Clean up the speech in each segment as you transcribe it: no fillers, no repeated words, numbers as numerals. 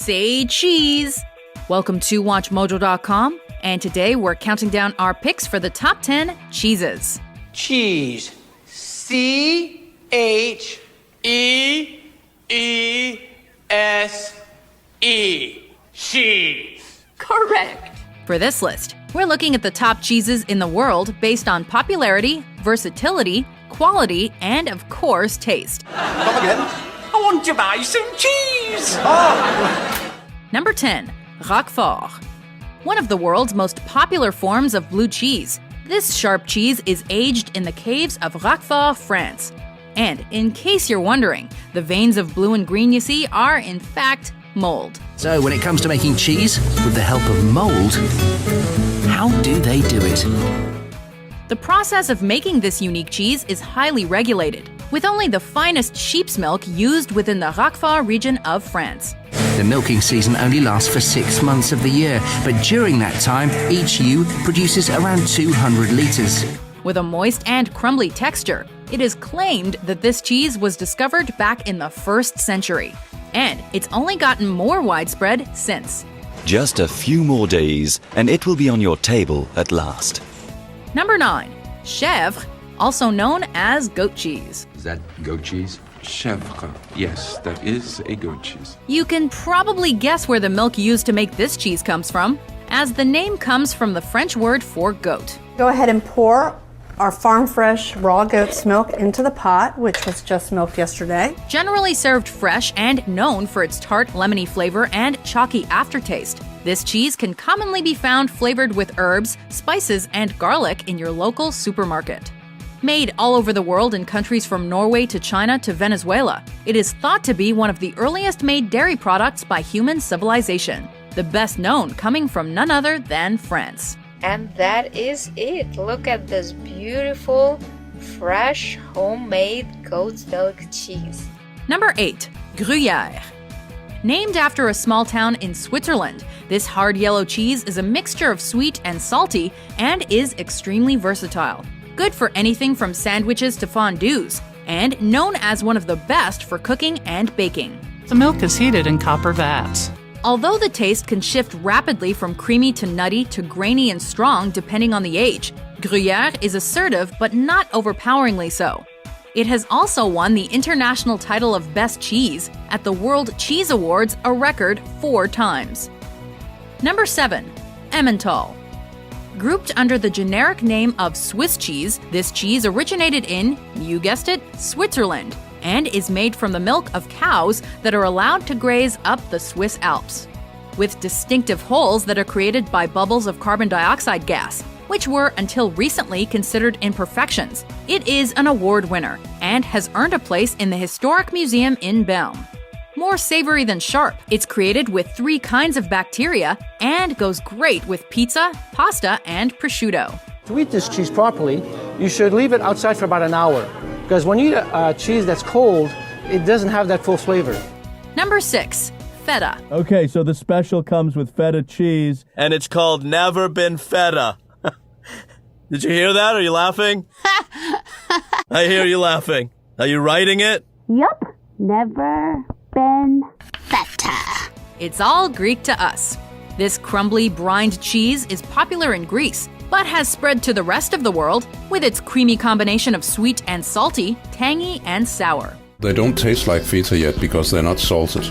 Say cheese! Welcome to WatchMojo.com, and today we're counting down our picks for the top 10 cheeses. Cheese. C-H-E-E-S-E. Cheese. Correct. For this list, we're looking at the top cheeses in the world based on popularity, versatility, quality, and of course, taste. Come again? I want to buy some cheese. Number 10. Roquefort. One of the world's most popular forms of blue cheese. This sharp cheese is aged in the caves of Roquefort, France. And in case you're wondering, the veins of blue and green you see are, in fact, mold. So when it comes to making cheese, with the help of mold, how do they do it? The process of making this unique cheese is highly regulated, with only the finest sheep's milk used within the Roquefort region of France. The milking season only lasts for 6 months of the year, but during that time, each ewe produces around 200 litres. With a moist and crumbly texture, it is claimed that this cheese was discovered back in the 1st century, and it's only gotten more widespread since. Just a few more days, and it will be on your table at last. Number 9. Chèvre, also known as goat cheese. Is that goat cheese? Chèvre. Yes, that is a goat cheese. You can probably guess where the milk used to make this cheese comes from, as the name comes from the French word for goat. Go ahead and pour our farm-fresh raw goat's milk into the pot, which was just milked yesterday. Generally served fresh and known for its tart, lemony flavor and chalky aftertaste, this cheese can commonly be found flavored with herbs, spices, and garlic in your local supermarket. Made all over the world in countries from Norway to China to Venezuela, it is thought to be one of the earliest made dairy products by human civilization, the best known coming from none other than France. And that is it. Look at this beautiful, fresh, homemade goat's milk cheese. Number 8. Gruyère. Named after a small town in Switzerland, this hard yellow cheese is a mixture of sweet and salty and is extremely versatile. Good for anything from sandwiches to fondues, and known as one of the best for cooking and baking. The milk is heated in copper vats. Although the taste can shift rapidly from creamy to nutty to grainy and strong depending on the age, Gruyère is assertive but not overpoweringly so. It has also won the international title of Best Cheese at the World Cheese Awards a record 4 times. Number 7. Emmental. Grouped under the generic name of Swiss cheese, this cheese originated in, you guessed it, Switzerland, and is made from the milk of cows that are allowed to graze up the Swiss Alps. With distinctive holes that are created by bubbles of carbon dioxide gas, which were until recently considered imperfections, it is an award winner and has earned a place in the Historic Museum in Bern. More savory than sharp, it's created with 3 kinds of bacteria and goes great with pizza, pasta, and prosciutto. To eat this cheese properly, you should leave it outside for about an hour, because when you eat a cheese that's cold, it doesn't have that full flavor. Number 6. Feta. Okay, so the special comes with feta cheese. And it's called Never Been Feta. Did you hear that? Are you laughing? I hear you laughing. Are you writing it? Yup. Never been feta. It's all Greek to us. This crumbly, brined cheese is popular in Greece, but has spread to the rest of the world with its creamy combination of sweet and salty, tangy and sour. They don't taste like feta yet because they're not salted.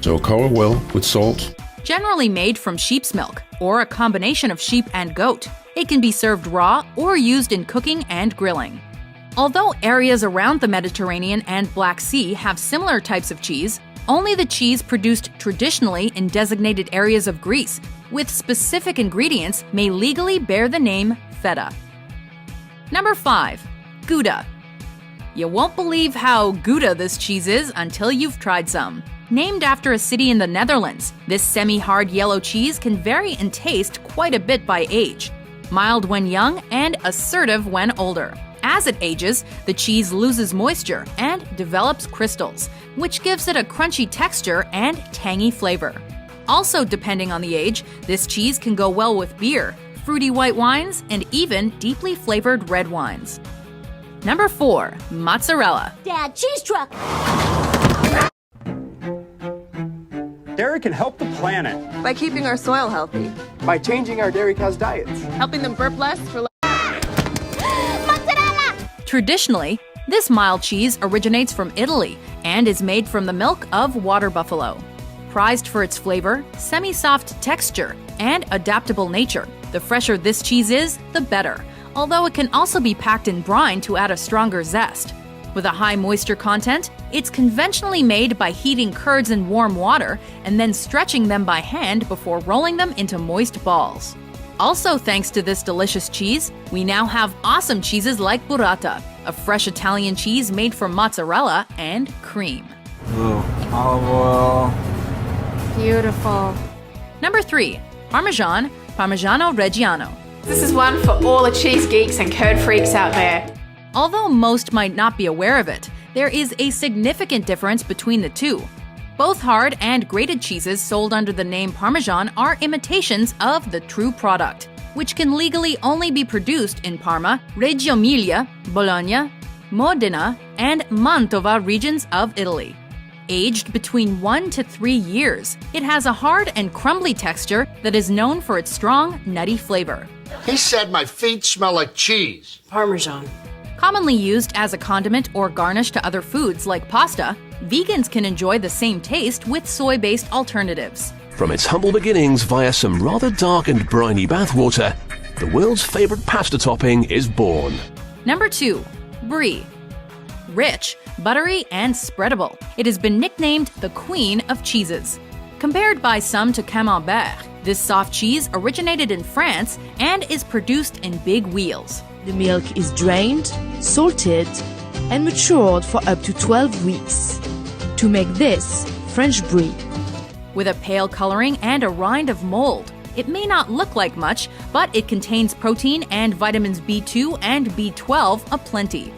So cover well with salt. Generally made from sheep's milk, or a combination of sheep and goat, it can be served raw or used in cooking and grilling. Although areas around the Mediterranean and Black Sea have similar types of cheese, only the cheese produced traditionally in designated areas of Greece with specific ingredients may legally bear the name feta. Number 5. Gouda. You won't believe how Gouda this cheese is until you've tried some. Named after a city in the Netherlands, this semi-hard yellow cheese can vary in taste quite a bit by age. Mild when young and assertive when older. As it ages, the cheese loses moisture and develops crystals, which gives it a crunchy texture and tangy flavor. Also, depending on the age, this cheese can go well with beer, fruity white wines, and even deeply flavored red wines. Number 4. Mozzarella. Dad, cheese truck! dairy can help the planet. By keeping our soil healthy. By changing our dairy cows' diets. Helping them burp less for Traditionally, this mild cheese originates from Italy and is made from the milk of water buffalo. Prized for its flavor, semi-soft texture, and adaptable nature, the fresher this cheese is, the better, although it can also be packed in brine to add a stronger zest. With a high moisture content, it's conventionally made by heating curds in warm water and then stretching them by hand before rolling them into moist balls. Also thanks to this delicious cheese, we now have awesome cheeses like burrata, a fresh Italian cheese made from mozzarella and cream. Ooh, olive oil. Beautiful. Number 3. Parmesan, Parmigiano Reggiano. This is one for all the cheese geeks and curd freaks out there. Although most might not be aware of it, there is a significant difference between the two. Both hard and grated cheeses sold under the name Parmesan are imitations of the true product, which can legally only be produced in Parma, Reggio Emilia, Bologna, Modena, and Mantova regions of Italy. Aged between 1 to 3 years, it has a hard and crumbly texture that is known for its strong, nutty flavor. He said my feet smell like cheese. Parmesan. Commonly used as a condiment or garnish to other foods like pasta, vegans can enjoy the same taste with soy-based alternatives. From its humble beginnings via some rather dark and briny bathwater, the world's favorite pasta topping is born. Number 2. Brie. Rich, buttery, and spreadable, it has been nicknamed the Queen of Cheeses. Compared by some to Camembert, this soft cheese originated in France and is produced in big wheels. The milk is drained, salted, and matured for up to 12 weeks. To make this French brie. With a pale coloring and a rind of mold, it may not look like much, but it contains protein and vitamins B2 and B12 aplenty.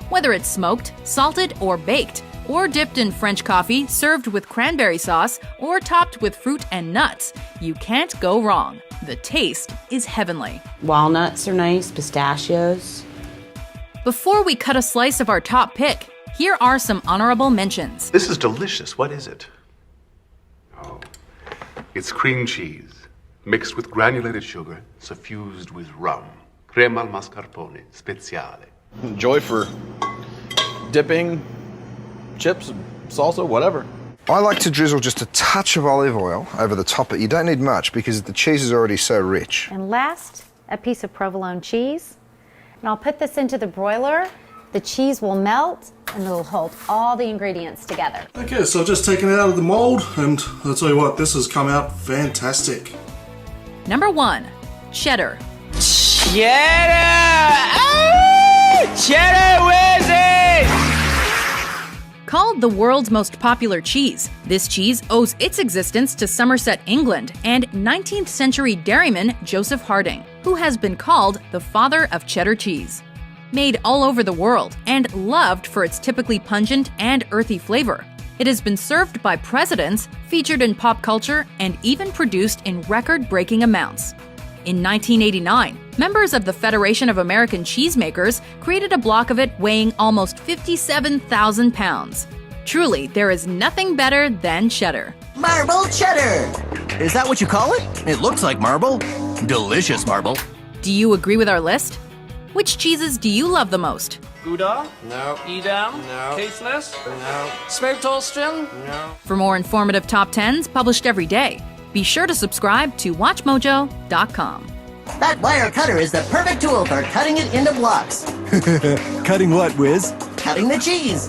Whether it's smoked, salted, or baked, or dipped in French coffee, served with cranberry sauce, or topped with fruit and nuts, you can't go wrong. The taste is heavenly. Walnuts are nice, pistachios. Before we cut a slice of our top pick, here are some honorable mentions. This is delicious. What is it? Oh, it's cream cheese, mixed with granulated sugar, suffused with rum. Crema al mascarpone, speziale. Joy for dipping, chips, salsa, whatever. I like to drizzle just a touch of olive oil over the top, but you don't need much because the cheese is already so rich. And last, a piece of provolone cheese. And I'll put this into the broiler. The cheese will melt and it'll hold all the ingredients together. Okay, so I've just taken it out of the mold and I'll tell you what, this has come out fantastic. Number 1. Cheddar. Cheddar! Oh! Cheddar whizzes! Called the world's most popular cheese, this cheese owes its existence to Somerset, England, and 19th century dairyman Joseph Harding, who has been called the father of cheddar cheese. Made all over the world and loved for its typically pungent and earthy flavor, it has been served by presidents, featured in pop culture, and even produced in record-breaking amounts. In 1989, members of the Federation of American Cheesemakers created a block of it weighing almost 57,000 pounds. Truly, there is nothing better than cheddar. Marble cheddar! Is that what you call it? It looks like marble. Delicious marble. Do you agree with our list? Which cheeses do you love the most? Gouda? No. Edam? No. Caithness? No. Smoked Austrian? No. For more informative top 10s published every day, be sure to subscribe to WatchMojo.com. That wire cutter is the perfect tool for cutting it into blocks. Cutting what, Wiz? Cutting the cheese.